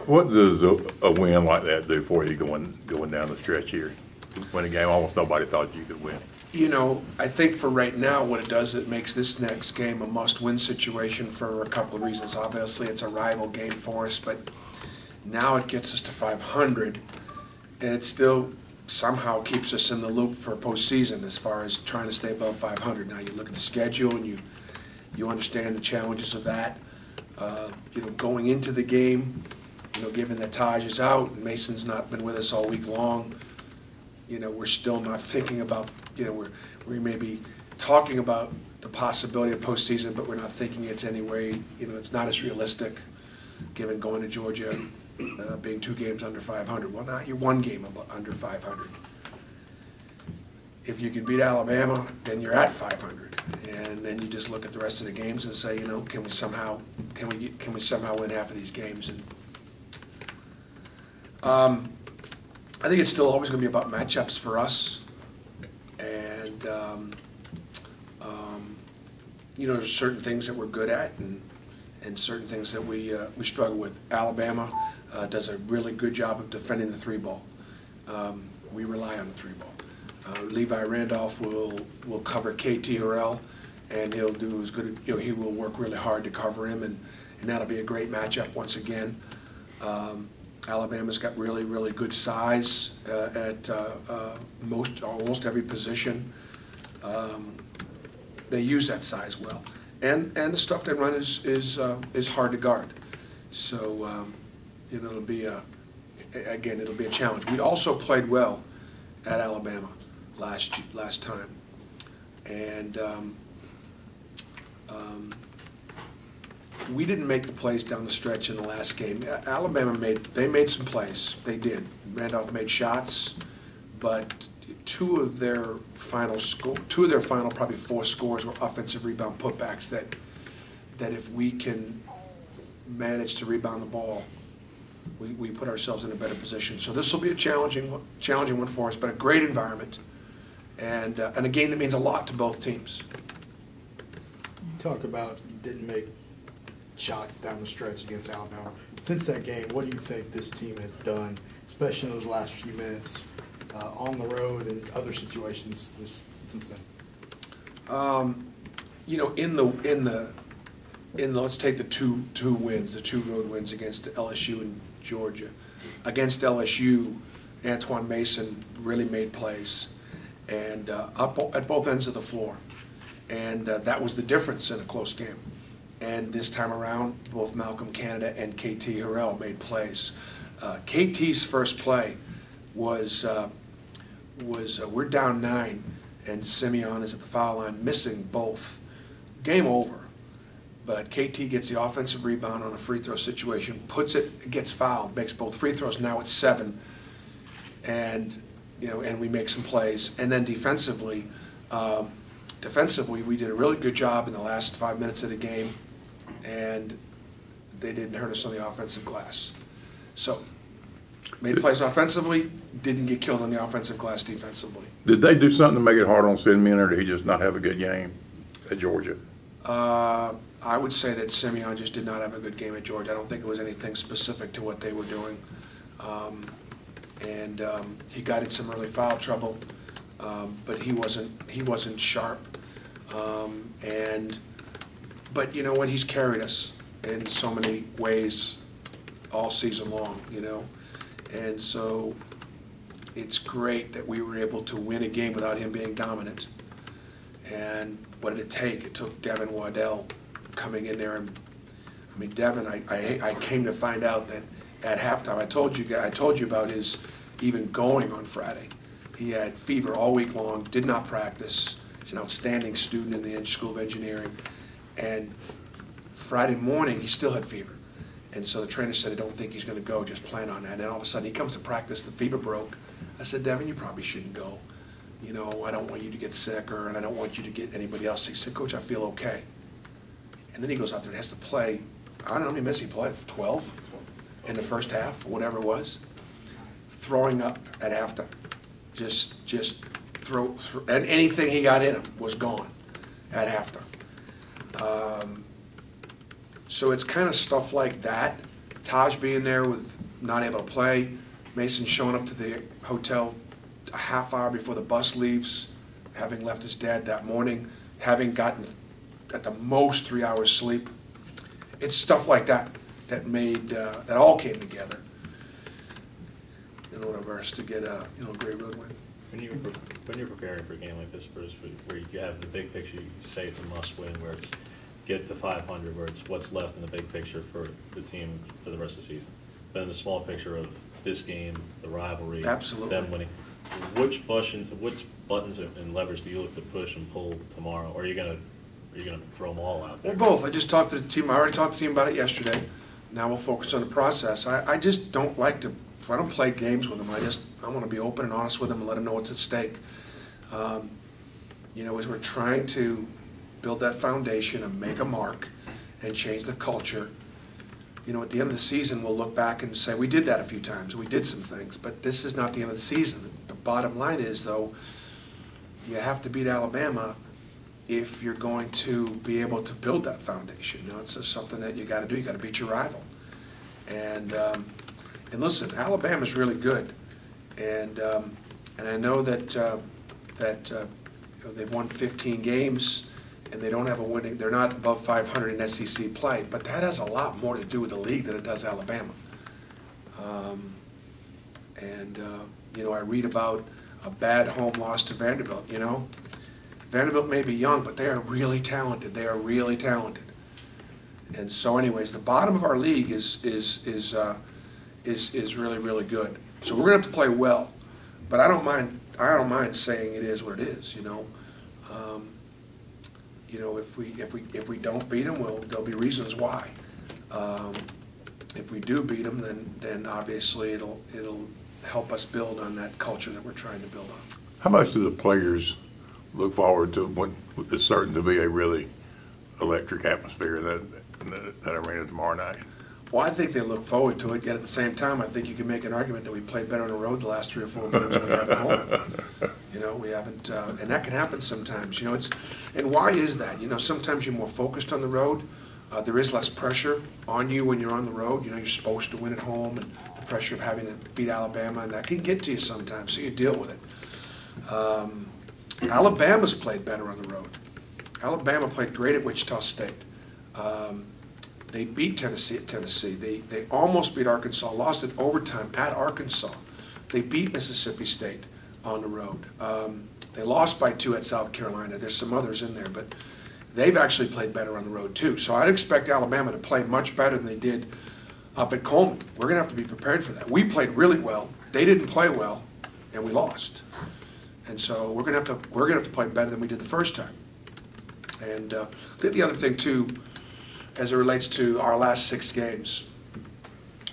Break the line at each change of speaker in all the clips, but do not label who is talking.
What does a win like that do for you going down the stretch here? Win a game almost nobody thought you could win.
You know, I think for right now, what it does, it makes this next game a must-win situation for a couple of reasons. Obviously, it's a rival game for us, but now it gets us to 500, and it still somehow keeps us in the loop for postseason as far as trying to stay above 500. Now you look at the schedule and you understand the challenges of that. You know, going into the game, you know, given that Taj is out and Mason's not been with us all week long, you know, we're still not thinking about, you know, we may be talking about the possibility of postseason, but we're not thinking it's any way, you know, it's not as realistic given going to Georgia, being 2 games under 500. Well, not you're 1 game under 500. If you can beat Alabama, then you're at 500, and then you just look at the rest of the games and say, you know, can we somehow win half of these games? And I think it's still always going to be about matchups for us, and you know, there's certain things that we're good at, and certain things that we struggle with. Alabama does a really good job of defending the 3-ball. We rely on the 3-ball. Levi Randolph will cover KT Harrell, and he'll do as good. You know, he will work really hard to cover him, and that'll be a great matchup once again. Alabama's got really, really good size at almost every position. They use that size well, and the stuff they run is hard to guard. So you know, it'll be a challenge. We also played well at Alabama last time, and we didn't make the plays down the stretch in the last game. Alabama made some plays. They did. Randolph made shots, but two of their final probably 4 scores were offensive rebound putbacks that if we can manage to rebound the ball, we put ourselves in a better position. So this will be a challenging one for us, but a great environment, and a game that means a lot to both teams.
You talk about you didn't make shots down the stretch against Alabama. Since that game, what do you think this team has done, especially in those last few minutes, on the road and other situations since then?
You know, in the let's take the two road wins against LSU and Georgia. Against LSU, Antoine Mason really made plays, and up at both ends of the floor, and that was the difference in a close game. And this time around, both Malcolm Canada and KT Harrell made plays. KT's first play was we're down 9, and Simeon is at the foul line, missing both. Game over. But KT gets the offensive rebound on a free throw situation, puts it, gets fouled, makes both free throws. Now it's 7, and you know, and we make some plays. And then defensively, we did a really good job in the last 5 minutes of the game, and they didn't hurt us on the offensive glass. So, made plays offensively, didn't get killed on the offensive glass defensively.
Did they do something to make it hard on Simeon, or did he just not have a good game at Georgia?
I would say that Simeon just did not have a good game at Georgia. I don't think it was anything specific to what they were doing. He got in some early foul trouble, but he wasn't sharp. But you know what? He's carried us in so many ways all season long, you know. And so it's great that we were able to win a game without him being dominant. And what did it take? It took Devin Waddell coming in there, and I mean, Devin, I came to find out that at halftime, I told you about his even going on Friday. He had fever all week long, did not practice. He's an outstanding student in the School of Engineering, and Friday morning he still had fever, and so the trainer said, "I don't think he's going to go. Just plan on that." And then all of a sudden he comes to practice, the fever broke. I said, "Devin, you probably shouldn't go. You know, I don't want you to get sick, and I don't want you to get anybody else." He said, "Coach, I feel okay." And then he goes out there and has to play, I don't know how many minutes he played, 12 in the first half, whatever it was, throwing up at halftime. Just and anything he got in him was gone at halftime. So it's kind of stuff like that Taj being there with not able to play, Mason showing up to the hotel a half hour before the bus leaves, having left his dad that morning, having gotten at the most 3 hours sleep. It's stuff like that that made, that all came together in order for us to get a great road win.
When you're preparing for a game like this, Bruce, where you have the big picture, you say it's a must-win, where it's get to 500, where it's what's left in the big picture for the team for the rest of the season. Then the small picture of this game, the rivalry,
Absolutely.
them winning. Which buttons and levers do you look to push and pull tomorrow? Or are you gonna throw them all out there?
Well, both. I just talked to the team. I already talked to the team about it yesterday. Now we'll focus on the process. I just don't like to. I don't play games with them. I want to be open and honest with them and let them know what's at stake. As we're trying to build that foundation and make a mark and change the culture. At the end of the season, we'll look back and say, we did that a few times. We did some things, but this is not the end of the season. The bottom line is, though, you have to beat Alabama if you're going to be able to build that foundation. It's just something that you got to do. You got to beat your rival. And listen, Alabama's really good. And I know that they've won 15 games. And they don't have a winning, they're not above 500 in SEC play, but that has a lot more to do with the league than it does Alabama. I read about a bad home loss to Vanderbilt, Vanderbilt may be young, but they are really talented. They are really talented. And so anyways, the bottom of our league is really, really good. So we're going to have to play well. But I don't mind saying it is what it is, if we don't beat them, there'll be reasons why. If we do beat them, then obviously it'll help us build on that culture that we're trying to build on.
How much do the players look forward to what is certain to be a really electric atmosphere that arena tomorrow night?
Well, I think they look forward to it, yet at the same time, I think you can make an argument that we played better on the road the last 3 or 4 games than we have at home. We haven't, and that can happen sometimes. And why is that? Sometimes you're more focused on the road. There is less pressure on you when you're on the road. You're supposed to win at home, and the pressure of having to beat Alabama, and that can get to you sometimes, so you deal with it. Alabama's played better on the road. Alabama played great at Wichita State. They beat Tennessee at Tennessee. They almost beat Arkansas, lost in overtime at Arkansas. They beat Mississippi State on the road. They lost by 2 at South Carolina. There's some others in there, but they've actually played better on the road too. So I'd expect Alabama to play much better than they did up at Coleman. We're going to have to be prepared for that. We played really well. They didn't play well, and we lost. And so we're going to have to play better than we did the first time. And I think the other thing too, as it relates to our last 6 games.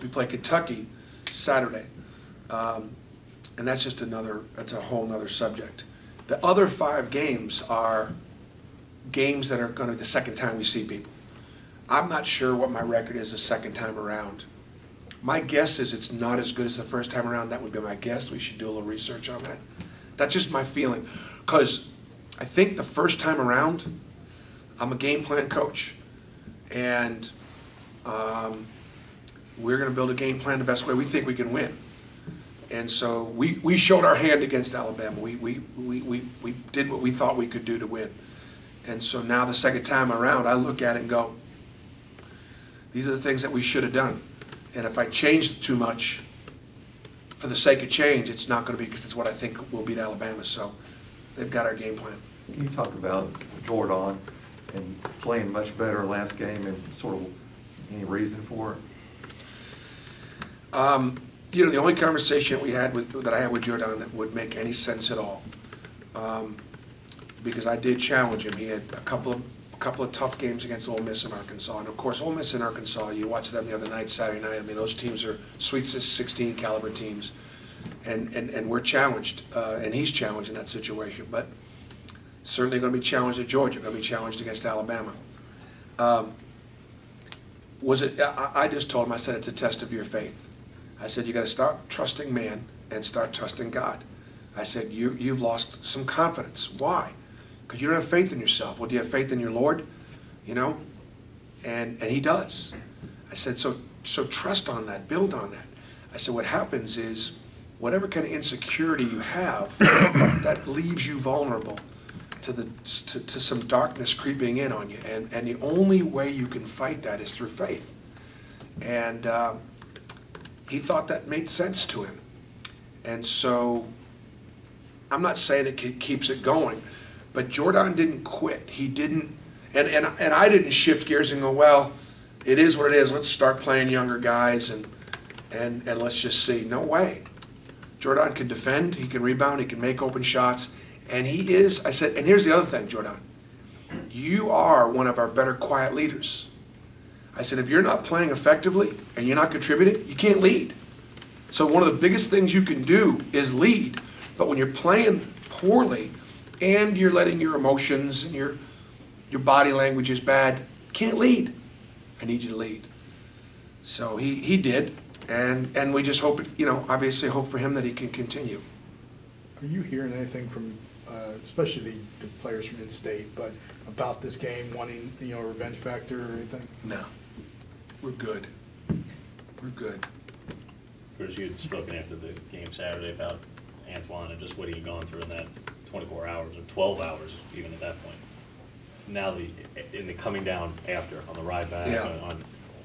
We play Kentucky Saturday, and that's a whole nother subject. The other 5 games are games that are going to be the second time we see people. I'm not sure what my record is the second time around. My guess is it's not as good as the first time around. That would be my guess. We should do a little research on that. That's just my feeling, because I think the first time around, I'm a game plan coach. And we're going to build a game plan the best way we think we can win. And so we showed our hand against Alabama. We did what we thought we could do to win. And so now the second time around, I look at it and go, these are the things that we should have done. And if I change too much for the sake of change, it's not going to be because it's what I think will beat Alabama. So they've got our game plan.
Can you talk about Jordan and playing much better last game and sort of any reason for it?
The only conversation that I had with Jordan that would make any sense at all, because I did challenge him. He had a couple of tough games against Ole Miss and Arkansas, and of course Ole Miss and Arkansas. You watch them the other night, Saturday night. I mean, those teams are Sweet 16 caliber teams, and we're challenged, and he's challenged in that situation, but. Certainly going to be challenged at Georgia, going to be challenged against Alabama. I just told him, I said, it's a test of your faith. I said, you got to start trusting man and start trusting God. I said, you've lost some confidence. Why? Because you don't have faith in yourself. Well, do you have faith in your Lord? And he does. I said, so so trust on that, build on that. I said, what happens is, whatever kind of insecurity you have, that leaves you vulnerable to some darkness creeping in on you. And the only way you can fight that is through faith. And he thought that made sense to him. And so, I'm not saying it keeps it going, but Jordan didn't quit. He didn't, and I didn't shift gears and go, well, it is what it is. Let's start playing younger guys and let's just see. No way. Jordan can defend, he can rebound, he can make open shots, and he is, I said, and here's the other thing, Jordan. You are one of our better quiet leaders. I said, if you're not playing effectively and you're not contributing, you can't lead. So one of the biggest things you can do is lead. But when you're playing poorly and you're letting your emotions and your body language is bad, you can't lead. I need you to lead. So he did, and we just hope, obviously hope for him that he can continue.
Are you hearing anything from, especially the players from in-state, but about this game, wanting, a revenge factor or anything?
No. We're good. We're good.
Bruce, you had spoken after the game Saturday about Antoine and just what he'd gone through in that 24 hours or 12 hours even at that point. Now in the coming down after, on the ride back, on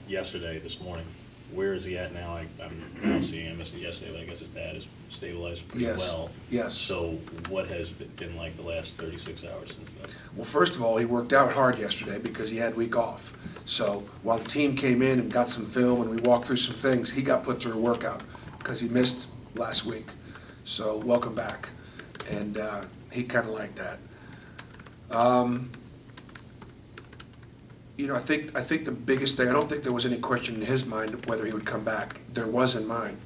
yesterday, this morning, where is he at now? I'm now seeing, I missed it yesterday, but I guess his dad is stabilized pretty well.
Yes.
So what has it been like the last 36 hours since then?
Well, first of all, he worked out hard yesterday because he had a week off. So while the team came in and got some film and we walked through some things, he got put through a workout because he missed last week. So welcome back. And he kind of liked that. I think the biggest thing, I don't think there was any question in his mind whether he would come back. There was in mine.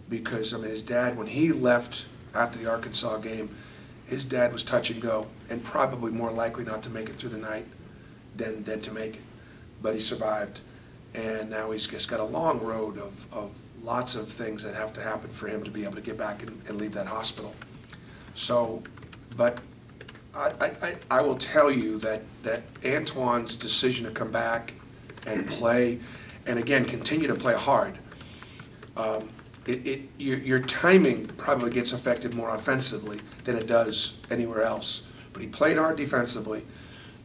Because, his dad, when he left after the Arkansas game, his dad was touch and go and probably more likely not to make it through the night than to make it. But he survived. And now he's just got a long road of lots of things that have to happen for him to be able to get back and leave that hospital. So, but I will tell you that Antoine's decision to come back and play, and again, continue to play hard, your timing probably gets affected more offensively than it does anywhere else. But he played hard defensively,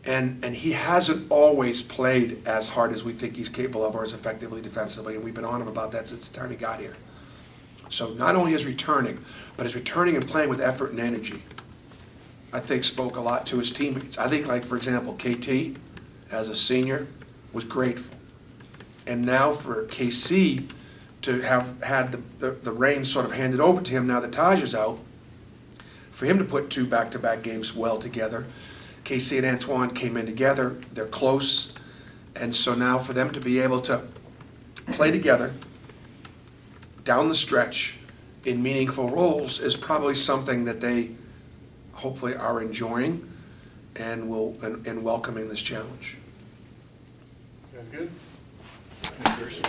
and he hasn't always played as hard as we think he's capable of or as effectively defensively, and we've been on him about that since the time he got here. So not only is returning, but is returning and playing with effort and energy. I think spoke a lot to his teammates. I think, like, for example, KT, as a senior, was grateful. And now for KC to have had the reins sort of handed over to him now that Taj is out, for him to put 2 back-to-back games well together. KC and Antoine came in together. They're close. And so now for them to be able to play together down the stretch in meaningful roles is probably something that they hopefully are enjoying and welcoming this challenge.
That's good.
Thank you.